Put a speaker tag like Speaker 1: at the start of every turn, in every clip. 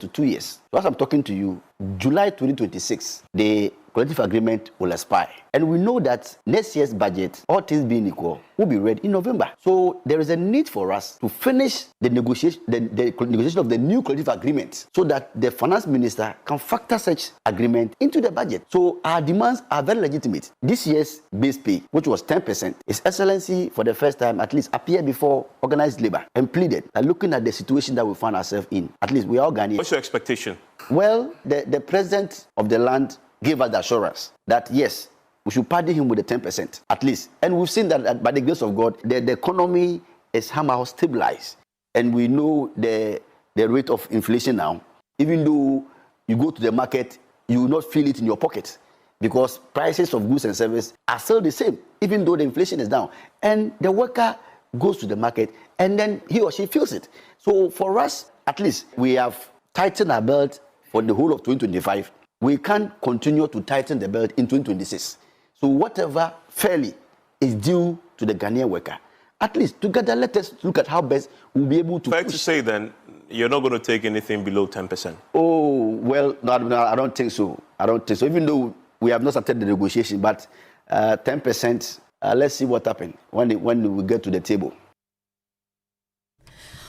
Speaker 1: to 2 years. So as I'm talking to you, July 2026, the collective agreement will expire. And we know that next year's budget, all things being equal, will be read in November. So there is a need for us to finish the negotiation of the new collective agreement so that the finance minister can factor such agreement into the budget. So our demands are very legitimate. This year's base pay, which was 10%, His Excellency for the first time at least appeared before organized labor and pleaded that looking at the situation that we find ourselves in, at least we are all Ghanaians.
Speaker 2: What's your expectation?
Speaker 1: Well, the president of the land gave us the assurance that yes, we should pardon him with the 10% at least. And we've seen that by the grace of God, the economy is somehow stabilized. And we know the rate of inflation now. Even though you go to the market, you will not feel it in your pocket because prices of goods and services are still the same, even though the inflation is down. And the worker goes to the market and then he or she feels it. So for us, at least, we have tightened our belt for the whole of 2025. We can't continue to tighten the belt in 2026. So whatever fairly is due to the Ghanaian worker, at least together, let us look at how best we'll be able to
Speaker 2: Fair to say then, you're not going to take anything below 10%?
Speaker 1: Oh, well, no, I don't think so. I don't think so. Even though we have not started the negotiation, but 10%, let's see what happens when we get to the table.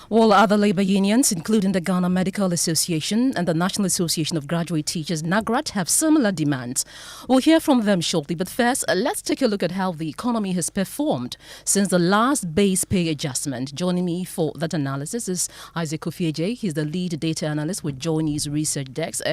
Speaker 3: Well, other labor unions, including the Ghana Medical Association and the National Association of Graduate Teachers, NAGRAT, have similar demands. We'll hear from them shortly, but first, let's take a look at how the economy has performed since the last base pay adjustment. Joining me for that analysis is Isaac Ofori. He's the lead data analyst with Joy News Research Desk.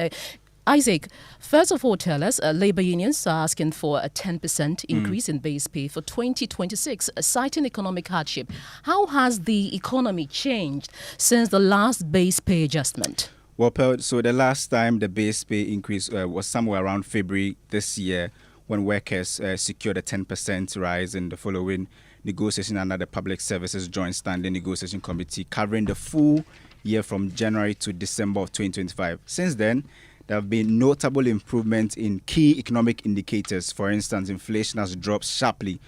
Speaker 3: Isaac, first of all, tell us, labor unions are asking for a 10% increase in base pay for 2026, citing economic hardship. How has the economy changed since the last base pay adjustment?
Speaker 4: Well, so the last time the base pay increase was somewhere around February this year when workers secured a 10% rise in the following negotiation under the Public Services Joint Standing Negotiation Committee covering the full year from January to December of 2025. Since then, there have been notable improvements in key economic indicators. For instance, inflation has dropped sharply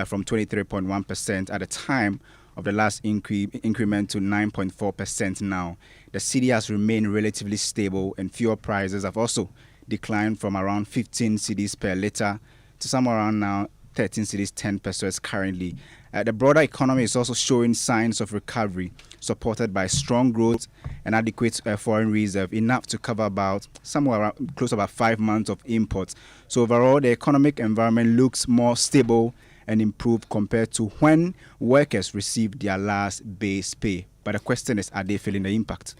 Speaker 4: from 23.1% at the time of the last increment to 9.4% now. The cedi has remained relatively stable and fuel prices have also declined from around 15 cedis per litre to somewhere around now 13 cedis 10 pesos currently. The broader economy is also showing signs of recovery, supported by strong growth and adequate foreign reserve, enough to cover about somewhere around close to about 5 months of imports. So overall, the economic environment looks more stable and improved compared to when workers received their last base pay. But the question is, are they feeling the impact?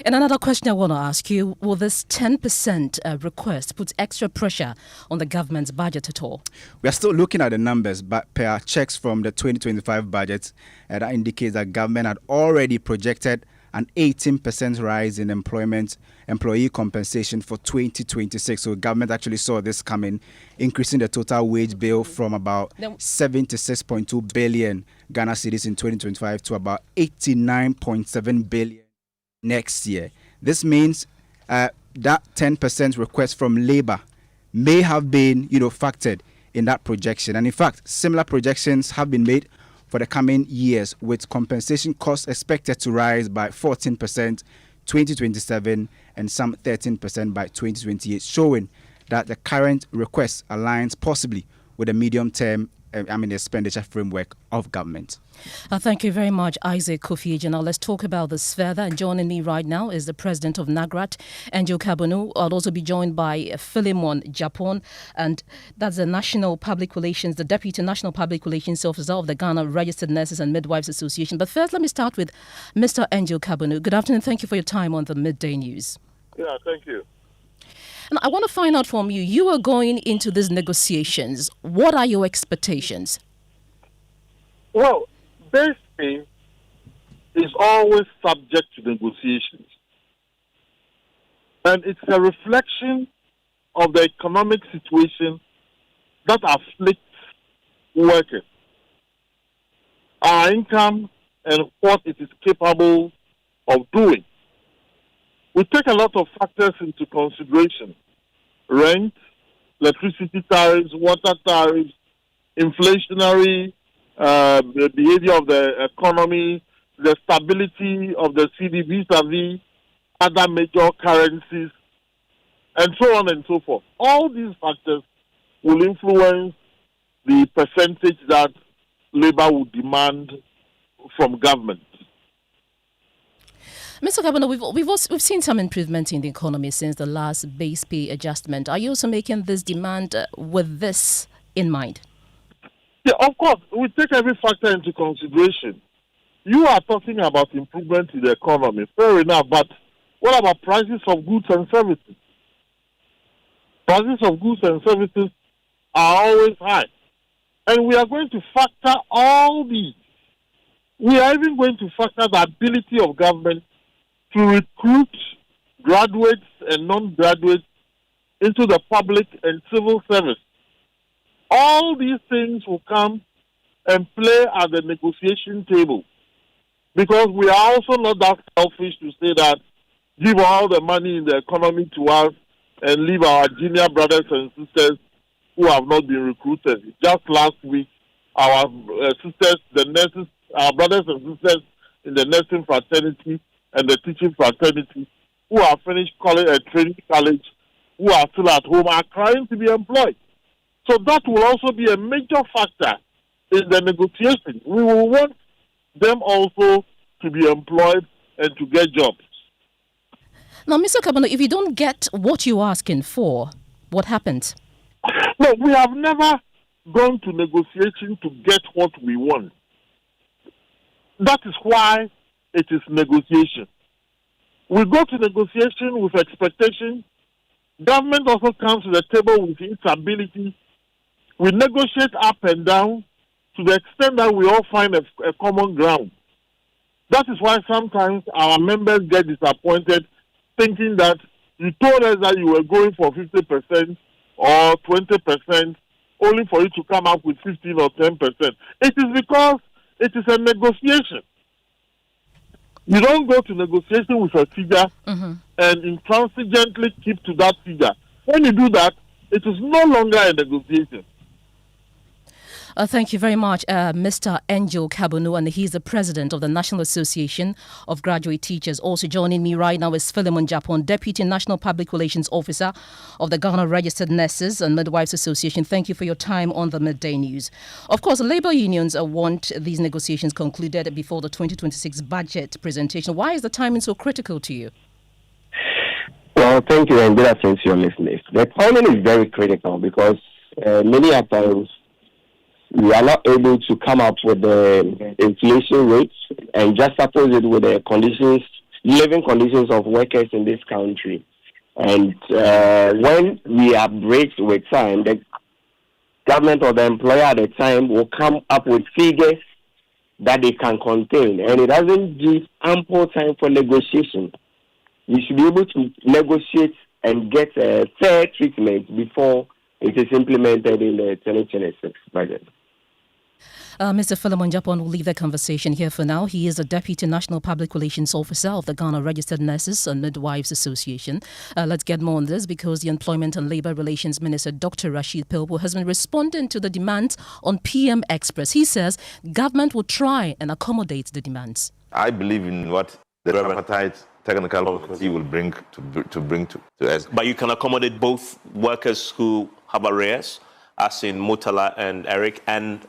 Speaker 3: And another question I want to ask you, will this 10% request put extra pressure on the government's budget at all?
Speaker 4: We are still looking at the numbers, but per checks from the 2025 budget, that indicates that government had already projected an 18% rise in employee compensation for 2026. So government actually saw this coming, increasing the total wage bill from about 76.2 billion Ghana cedis in 2025 to about 89.7 billion next year. This means that 10% request from labor may have been, factored in that projection. And in fact, similar projections have been made for the coming years, with compensation costs expected to rise by 14% 2027 and some 13% by 2028, showing that the current request aligns possibly with the medium-term expenditure framework of government.
Speaker 3: Thank you very much, Isaac Ofori. Now let's talk about this further. And joining me right now is the president of NAGRAT, Angel Kabunu. I'll also be joined by Philemon Japon, and that's the the Deputy National Public Relations Officer of the Ghana Registered Nurses and Midwives Association. But first, let me start with Mr. Angel Kabunu. Good afternoon. Thank you for your time on the Midday News.
Speaker 5: Yeah, thank you.
Speaker 3: And I want to find out from you, you are going into these negotiations. What are your expectations?
Speaker 5: Well, base pay is always subject to negotiations. And it's a reflection of the economic situation that afflicts workers. Our income and what it is capable of doing. We take a lot of factors into consideration. Rent, electricity tariffs, water tariffs, inflationary the behavior of the economy, the stability of the cedi vis-a-vis other major currencies, and so on and so forth. All these factors will influence the percentage that labor will demand from government.
Speaker 3: Mr. Governor, we've seen some improvement in the economy since the last base pay adjustment. Are you also making this demand with this in mind?
Speaker 5: Yeah, of course. We take every factor into consideration. You are talking about improvement in the economy. Fair enough, but what about prices of goods and services? Prices of goods and services are always high. And we are going to factor all these. We are even going to factor the ability of government to recruit graduates and non-graduates into the public and civil service. All these things will come and play at the negotiation table, because we are also not that selfish to say that give all the money in the economy to us and leave our junior brothers and sisters who have not been recruited. Just last week, our sisters, the nurses, our brothers and sisters in the nursing fraternity and the teaching fraternity who have finished college, training college, who are still at home, are crying to be employed. So that will also be a major factor in the negotiation. We will want them also to be employed and to get jobs.
Speaker 3: Now, Mr. Kabano, if you don't get what you're asking for, what happens?
Speaker 5: No, we have never gone to negotiation to get what we want. That is why it is negotiation. We go to negotiation with expectation. Government also comes to the table with its ability. We negotiate up and down to the extent that we all find a common ground. That is why sometimes our members get disappointed, thinking that you told us that you were going for 50% or 20%, only for you to come up with 15 or 10%. It is because it is a negotiation. You don't go to negotiation with a figure and intransigently keep to that figure. When you do that, it is no longer a negotiation.
Speaker 3: Thank you very much, Mr. Angel Kabunu, and he's the president of the National Association of Graduate Teachers. Also joining me right now is Philemon Japon, Deputy National Public Relations Officer of the Ghana Registered Nurses and Midwives Association. Thank you for your time on the Midday News. Of course, labor unions want these negotiations concluded before the 2026 budget presentation. Why is the timing so critical to you?
Speaker 6: Well, thank you, and good afternoon to your listeners. The timing is very critical because many times we are not able to come up with the inflation rates and juxtapose it with the conditions, living conditions of workers in this country. And when we are braced with time, the government or the employer at the time will come up with figures that they can contain. And it doesn't give ample time for negotiation. We should be able to negotiate and get a fair treatment before it is implemented in the 2026 budget.
Speaker 3: Mr. Philemon Japon will leave the conversation here for now. He is the Deputy National Public Relations Officer of the Ghana Registered Nurses and Midwives Association. Let's get more on this because the Employment and Labour Relations Minister, Dr. Rashid Pilpo, has been responding to the demands on PM Express. He says government will try and accommodate the demands.
Speaker 7: I believe in what the tripartite technical committee will bring to us.
Speaker 2: But you can accommodate both workers who have arrears, as in Mutala and Eric, and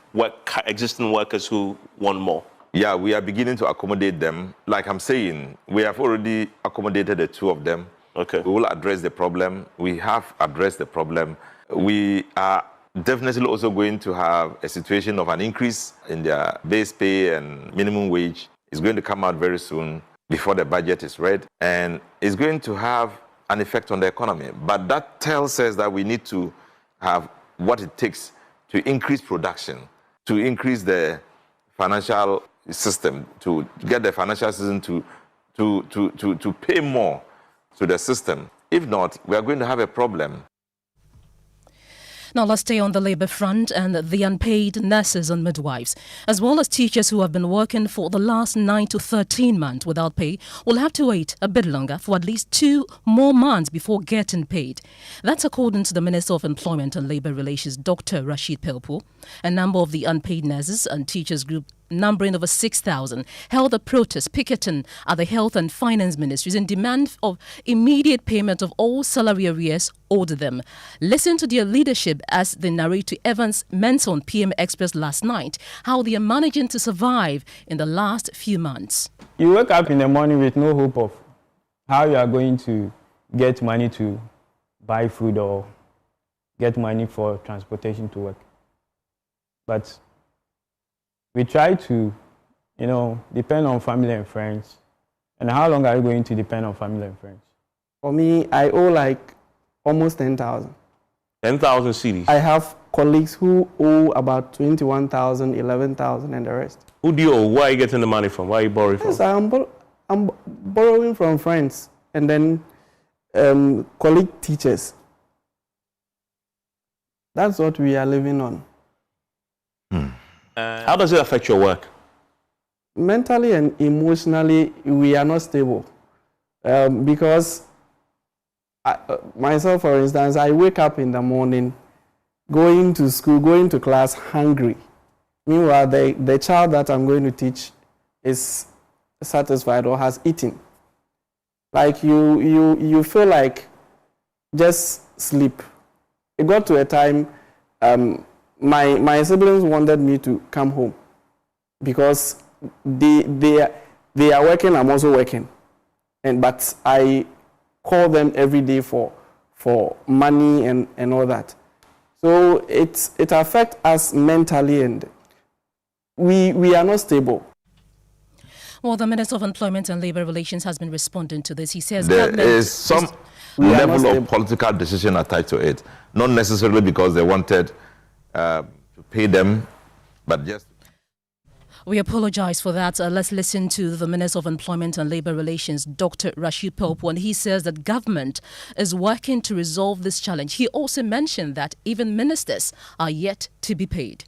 Speaker 2: existing workers who want more.
Speaker 7: Yeah, we are beginning to accommodate them. Like I'm saying, we have already accommodated the two of them.
Speaker 2: Okay.
Speaker 7: We will address the problem. We have addressed the problem. We are definitely also going to have a situation of an increase in their base pay and minimum wage. It's going to come out very soon before the budget is read, and it's going to have an effect on the economy. But that tells us that we need to have what it takes to increase production, to increase the financial system, to get the financial system to pay more to the system. If not, we are going to have a problem.
Speaker 3: Now let's stay on the labour front and the unpaid nurses and midwives, as well as teachers who have been working for the last 9 to 13 months without pay, will have to wait a bit longer for at least 2 more months before getting paid. That's according to the Minister of Employment and Labour Relations, Dr. Rashid Pilpo. A number of the unpaid nurses and teachers group numbering over 6,000, held a protest picketing at the Health and Finance Ministries in demand of immediate payment of all salary arrears owed them. Listen to their leadership as they narrate to Evans Mensah on PM Express last night how they are managing to survive in the last few months.
Speaker 8: You wake up in the morning with no hope of how you are going to get money to buy food or get money for transportation to work. But we try to, depend on family and friends. And how long are you going to depend on family and friends?
Speaker 9: For me, I owe like almost 10,000.
Speaker 2: 10,000 cedis.
Speaker 9: I have colleagues who owe about 21,000, 11,000 and the rest.
Speaker 2: Who do you owe? Where are you getting the money from? Where are you borrowing from?
Speaker 9: Yes, I'm borrowing from friends and then colleague teachers. That's what we are living on.
Speaker 2: How does it affect your work?
Speaker 9: Mentally and emotionally, we are not stable. Because myself, for instance, I wake up in the morning, going to school, going to class hungry. Meanwhile, the child that I'm going to teach is satisfied or has eaten. Like you feel like just sleep. It got to a time my siblings wanted me to come home because they are working, I'm also working. But I call them every day for money and all that. So it affects us mentally and we are not stable.
Speaker 3: Well, the Minister of Employment and Labour Relations has been responding to this. He says
Speaker 7: there is some level of political decision attached to it, not necessarily because they wanted to pay them, but just...
Speaker 3: We apologize for that. Let's listen to the Minister of Employment and Labour Relations, Dr. Rashid Pope, when he says that government is working to resolve this challenge. He also mentioned that even ministers are yet to be paid.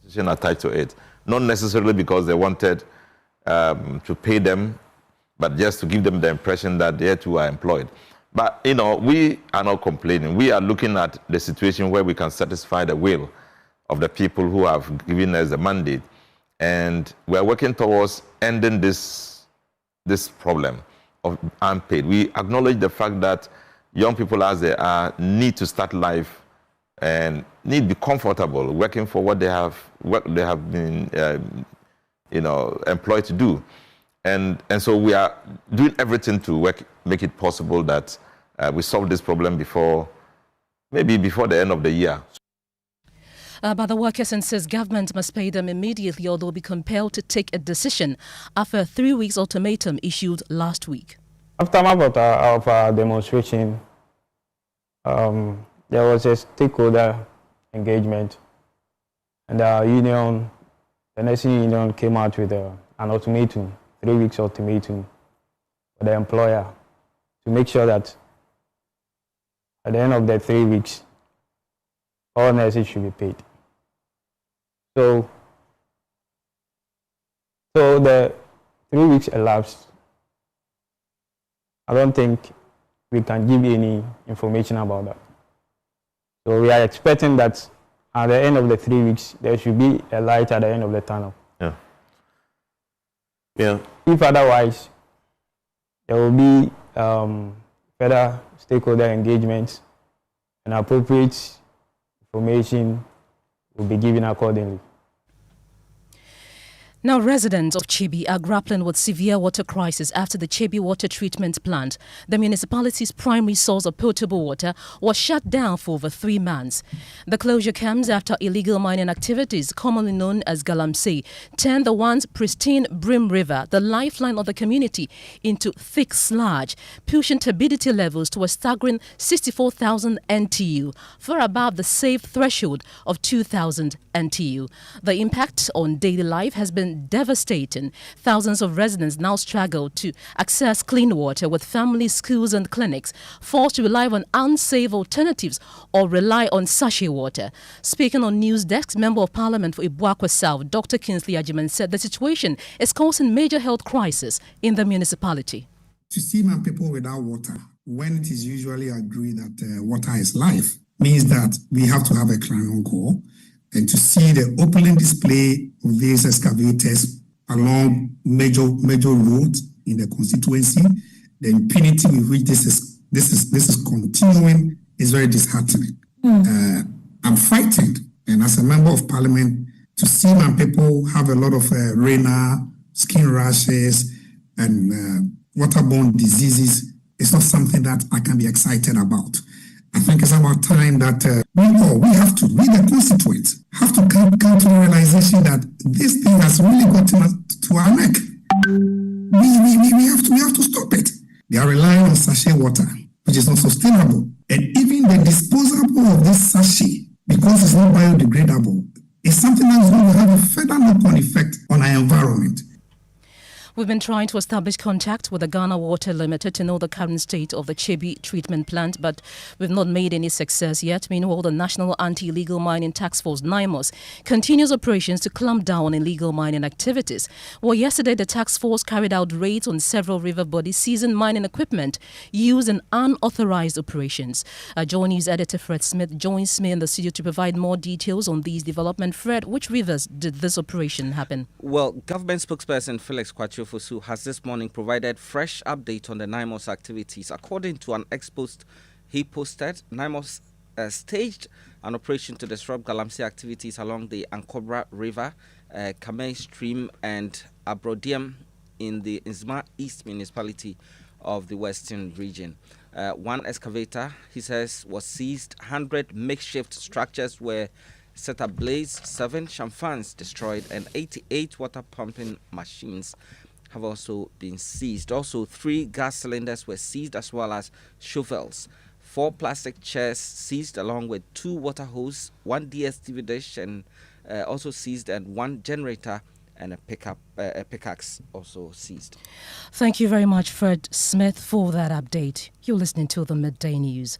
Speaker 7: Decision attached to it, not necessarily because they wanted to pay them, but just to give them the impression that they too are employed. But, we are not complaining. We are looking at the situation where we can satisfy the will of the people who have given us the mandate. And we are working towards ending this problem of unpaid. We acknowledge the fact that young people as they are need to start life and need to be comfortable working for what they have been employed to do. And so we are doing everything to make it possible that we solve this problem maybe before the end of the year.
Speaker 3: But the workers insist government must pay them immediately or they'll be compelled to take a decision after a 3-week ultimatum issued last week.
Speaker 8: After our demonstration, there was a stakeholder engagement, and the nursing union came out with an ultimatum, 3-week ultimatum for the employer to make sure that at the end of the 3 weeks, all nurses should be paid. So the 3 weeks elapsed. I don't think we can give any information about that. So we are expecting that at the end of the 3 weeks, there should be a light at the end of the tunnel.
Speaker 2: Yeah.
Speaker 8: If otherwise, there will be further stakeholder engagements and appropriate information will be given accordingly.
Speaker 3: Now, residents of Chebi are grappling with severe water crisis after the Chebi water treatment plant, the municipality's primary source of potable water, was shut down for over 3 months. The closure comes after illegal mining activities, commonly known as galamsey, turned the once pristine Brim River, the lifeline of the community, into thick sludge, pushing turbidity levels to a staggering 64,000 NTU, far above the safe threshold of 2,000 NTU. The impact on daily life has been devastating. Thousands of residents now struggle to access clean water, with families, schools and clinics forced to rely on unsafe alternatives or rely on sachet water. Speaking on News Desk, Member of Parliament for Ibuakwa South, Dr. Kingsley Ajiman, said the situation is causing major health crisis in the municipality.
Speaker 10: To see my people without water, when it is usually agreed that water is life, means that we have to have a clan call. and to see the opening display of these excavators along major roads in the constituency, the impunity with which this is continuing is very disheartening. I'm frightened, and as a member of parliament, to see my people have a lot of renal, skin rashes, and waterborne diseases is not something that I can be excited about. I think it's about time that we the constituents, have to come to the realization that this thing has really gotten us to our neck. We have to stop it. They are relying on sachet water, which is not sustainable. And even the disposal of this sachet, because it's not biodegradable, is something that is going to have a further knock-on effect on our environment.
Speaker 3: We've been trying to establish contact with the Ghana Water Limited to know the current state of the Chebi treatment plant, but we've not made any success yet. Meanwhile, the National Anti-Illegal Mining Task Force, NIMOS, continues operations to clamp down on illegal mining activities. Well, yesterday, the task force carried out raids on several river bodies, seizing mining equipment used in unauthorized operations. Joy News editor Fred Smith joins me in the studio to provide more details on these developments. Fred, which rivers did this operation happen?
Speaker 11: Well, government spokesperson Felix Kwachu Fosu has this morning provided fresh update on the NIMOS activities. According to an ex-post he posted, NIMOS staged an operation to disrupt Galamsey activities along the Ankobra River, Kamei Stream and Abrodium in the Nzima East municipality of the Western region. One excavator, he says, was seized. 100 makeshift structures were set ablaze, 7 shamfans destroyed, and 88 water pumping machines have also been seized. Also, 3 gas cylinders were seized, as well as shovels. 4 plastic chairs seized, along with 2 water hoses, 1 DSTV dish, and also seized, and 1 generator and a pickaxe also seized.
Speaker 3: Thank you very much, Fred Smith, for that update. You're listening to the Midday News.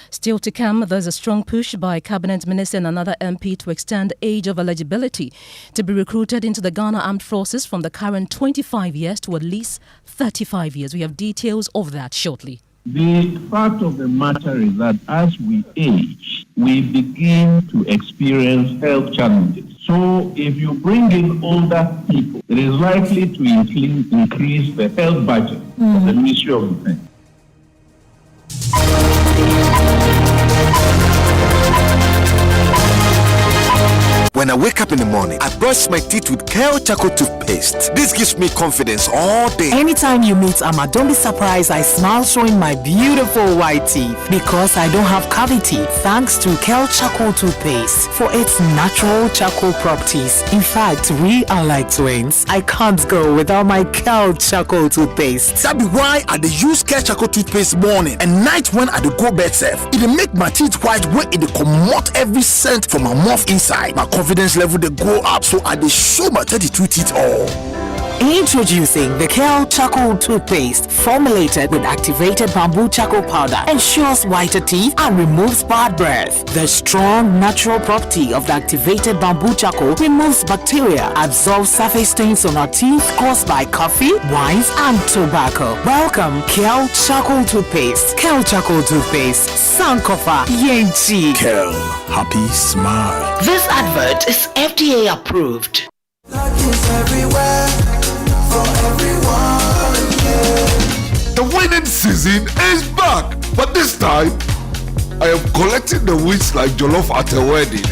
Speaker 3: Still to come, there's a strong push by Cabinet Minister and another MP to extend the age of eligibility to be recruited into the Ghana Armed Forces from the current 25 years to at least 35 years. We have details of that shortly.
Speaker 12: The fact of the matter is that as we age, we begin to experience health challenges. So if you bring in older people, it is likely to increase the health budget of the Ministry of Defense.
Speaker 13: When I wake up in the morning, I brush my teeth with Kale Charcoal toothpaste. This gives me confidence all day.
Speaker 14: Anytime you meet Amma, don't be surprised I smile showing my beautiful white teeth because I don't have cavity thanks to Kale Charcoal toothpaste for its natural charcoal properties. In fact, we are like twins. I can't go without my Kale Charcoal toothpaste.
Speaker 13: That be why I dey use Kale Charcoal toothpaste morning and night when I dey go bed safe. It dey make my teeth white when it dey comot every scent from my mouth inside. My confidence level they go up, so I dey show my 32 teeth all.
Speaker 14: Introducing the Kale Charcoal toothpaste, formulated with activated bamboo charcoal powder, ensures whiter teeth and removes bad breath. The strong natural property of the activated bamboo charcoal removes bacteria, absorbs surface stains on our teeth caused by coffee, wines, and tobacco. Welcome, Kale Charcoal toothpaste. Kale Charcoal toothpaste, Sankofa Yenchi.
Speaker 13: Kale, happy smile.
Speaker 14: This advert is FDA approved.
Speaker 15: Everywhere for everyone, yeah.
Speaker 16: The winning season is back, but this time I am collecting the wins like jollof at a wedding.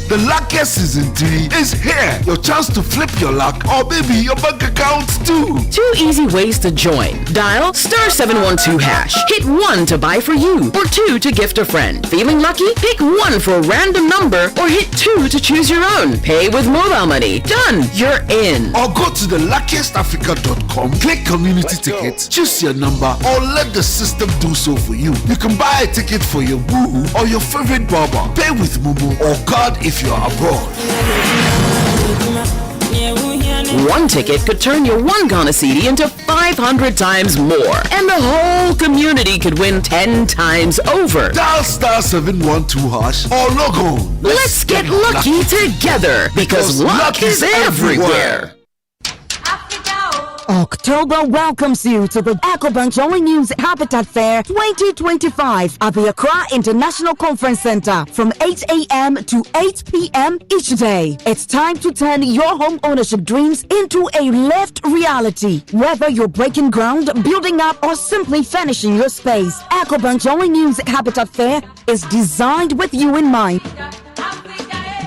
Speaker 16: The luckiest season 3 is here. Your chance to flip your luck or maybe your bank account too.
Speaker 17: 2 easy ways to join. Dial *712#. Hit 1 to buy for you or 2 to gift a friend. Feeling lucky? Pick 1 for a random number or hit 2 to choose your own. Pay with mobile money. Done. You're in.
Speaker 16: Or go to the luckiestafrica.com, click community tickets, choose your number or let the system do so for you. You can buy a ticket for your boo or your favorite barber. Pay with Momo or card if you are abroad.
Speaker 17: 1 ticket could turn your 1 Ghana cedi into 500 times more. And the whole community could win 10 times over.
Speaker 16: Dial *712# or log on.
Speaker 17: Let's get lucky together because luck is everywhere.
Speaker 14: October welcomes you to the EcoBank Jolly News Habitat Fair 2025 at the Accra International Conference Center from 8 a.m. to 8 p.m. each day. It's time to turn your home ownership dreams into a lived reality. Whether you're breaking ground, building up, or simply finishing your space, EcoBank Jolly News Habitat Fair is designed with you in mind.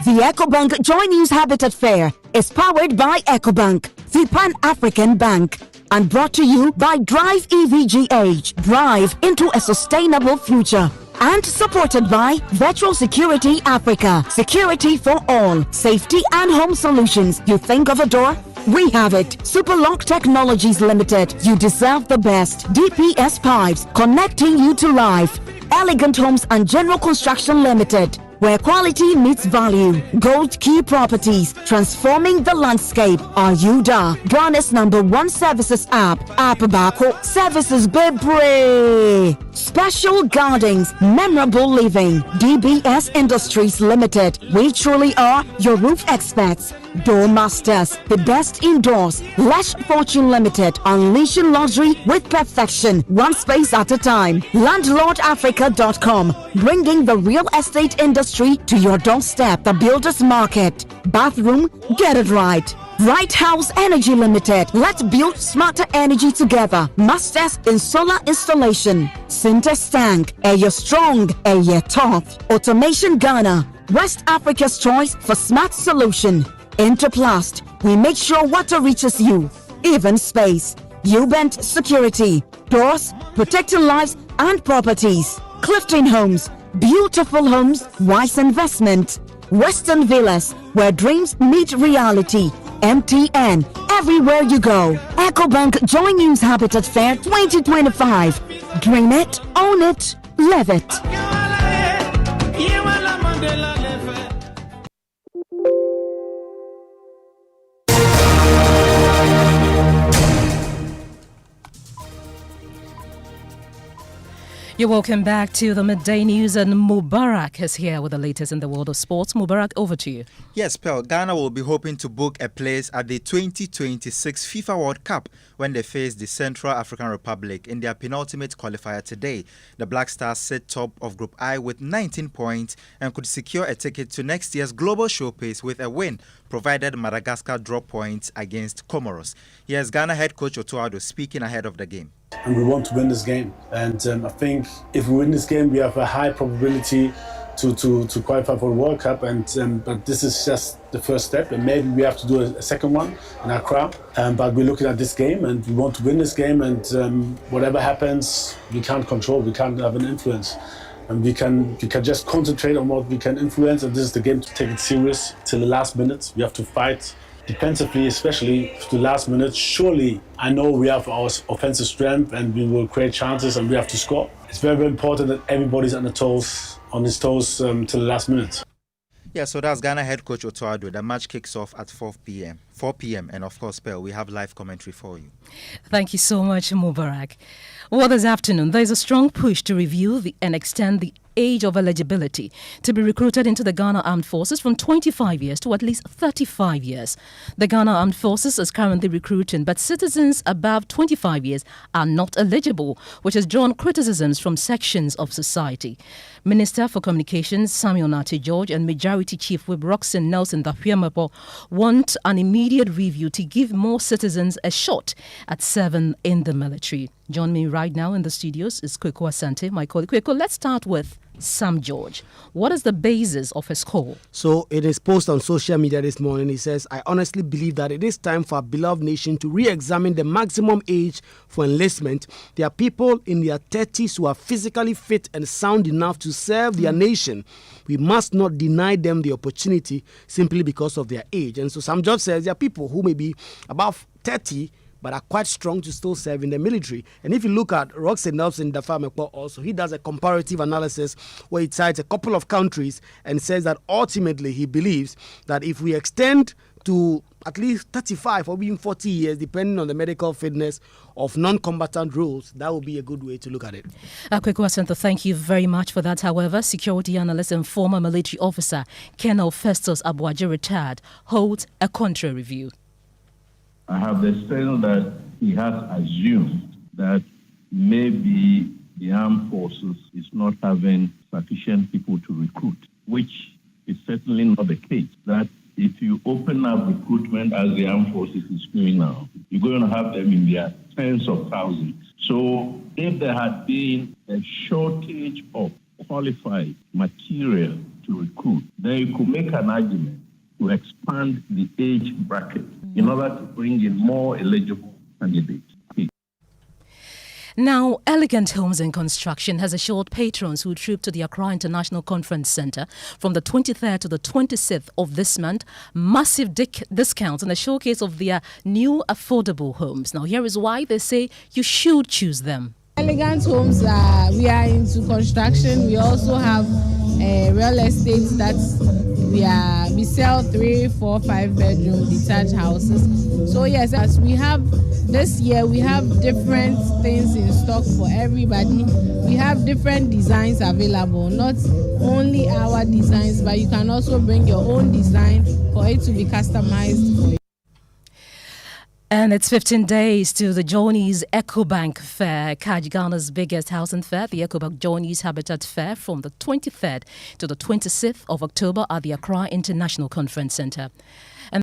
Speaker 14: The EcoBank Joy News Habitat Fair is powered by EcoBank, the Pan-African Bank, and brought to you by Drive EVGH, Drive into a Sustainable Future, and supported by Virtual Security Africa, security for all, safety and home solutions. You think of a door? We have it. Superlock Technologies Limited. You deserve the best. DPS Pipes, connecting you to life. Elegant Homes and General Construction Limited, where quality meets value. Gold Key Properties, transforming the landscape. Ayuda, Ghana's #1 services app. Bako, services Bebre. Special Gardens, memorable living. DBS Industries Limited. We truly are your roof experts. Door Masters, the best indoors. Lesh Fortune Limited, unleashing luxury with perfection, one space at a time. LandlordAfrica.com, bringing the real estate industry to your doorstep. The Builders Market. Bathroom, get it right. Right House Energy Limited. Let's build smarter energy together. Masters in solar installation. Syntex Tank. You're strong, you're tough. Automation Ghana. West Africa's choice for smart solution. Interplast. We make sure water reaches you. Even space. U-Bent Security. Doors, protecting lives and properties. Clifton Homes. Beautiful homes, wise investment. Western Villas, where dreams meet reality. MTN, everywhere you go. EcoBank Joy News Habitat Fair 2025. Dream it, own it, live it.
Speaker 3: You're welcome back to the Midday News, and Mubarak is here with the latest in the world of sports. Mubarak, over to you.
Speaker 4: Yes, Pearl, Ghana will be hoping to book a place at the 2026 FIFA World Cup when they face the Central African Republic in their penultimate qualifier today. The Black Stars sit top of Group I with 19 points and could secure a ticket to next year's Global Showcase with a win, provided Madagascar drop points against Comoros. Here's Ghana head coach Otto Addo speaking ahead of the game.
Speaker 18: And we want to win this game. And I think if we win this game, we have a high probability to qualify for the World Cup. And but this is just the first step. And maybe we have to do a second one in Accra. But we're looking at this game and we want to win this game. And whatever happens, we can't control. We can't have an influence. And we can just concentrate on what we can influence. And this is the game to take it serious till the last minute. We have to fight defensively, especially to the last minute. Surely, I know we have our offensive strength and we will create chances and we have to score. It's very, very important that everybody's on his toes till the last minute.
Speaker 4: Yeah, so that's Ghana head coach Otto Addo. The match kicks off at 4 p.m. And of course, Pearl, we have live commentary for you.
Speaker 3: Thank you so much, Mubarak. Well, this afternoon, there is a strong push to review and extend the age of eligibility to be recruited into the Ghana Armed Forces from 25 years to at least 35 years. The Ghana Armed Forces is currently recruiting, but citizens above 25 years are not eligible, which has drawn criticisms from sections of society. Minister for Communications Samuel Nati George and Majority Chief Whip Roxanne Nelson Dafiamapo want an immediate review to give more citizens a shot at serving in the military. Join me right now in the studios is Kweku Asante, my colleague. Kweku, let's start with Sam George. What is the basis of his call?
Speaker 19: So it is posted on social media this morning. He says, I honestly believe that it is time for our beloved nation to re-examine the maximum age for enlistment. There are people in their 30s who are physically fit and sound enough to serve their nation. We must not deny them the opportunity simply because of their age. And so Sam George says there are people who may be above 30 but are quite strong to still serve in the military. And if you look at Roxanne Nelson Dafiamapo also, he does a comparative analysis where he cites a couple of countries and says that ultimately he believes that if we extend to at least 35 or even 40 years, depending on the medical fitness of non-combatant roles, that would be a good way to look at it.
Speaker 3: Kweku Asante, thank you very much for that. However, security analyst and former military officer Colonel Festus Abuaji, retired, holds a contrary view.
Speaker 12: I have the sense that he has assumed that maybe the armed forces is not having sufficient people to recruit, which is certainly not the case. That if you open up recruitment as the armed forces is doing now, you're going to have them in their tens of thousands. So if there had been a shortage of qualified material to recruit, then you could make an argument to expand the age bracket in order to bring in more eligible candidates.
Speaker 3: Now, Elegant Homes and Construction has assured patrons who troop to the Accra International Conference Centre from the 23rd to the 26th of this month massive discounts and a showcase of their new affordable homes. Now, here is why they say you should choose them.
Speaker 20: Elegant Homes, we are into construction. We also have real estate that we sell 3, 4, 5 bedroom detached houses. So yes, as we have this year, we have different things in stock for everybody. We have different designs available, not only our designs, but you can also bring your own design for it to be customized for you.
Speaker 3: And it's 15 days to the Johnny's EcoBank Fair, Ghana's biggest housing fair. The EcoBank Johnny's Habitat Fair from the 23rd to the 26th of October at the Accra International Conference Centre.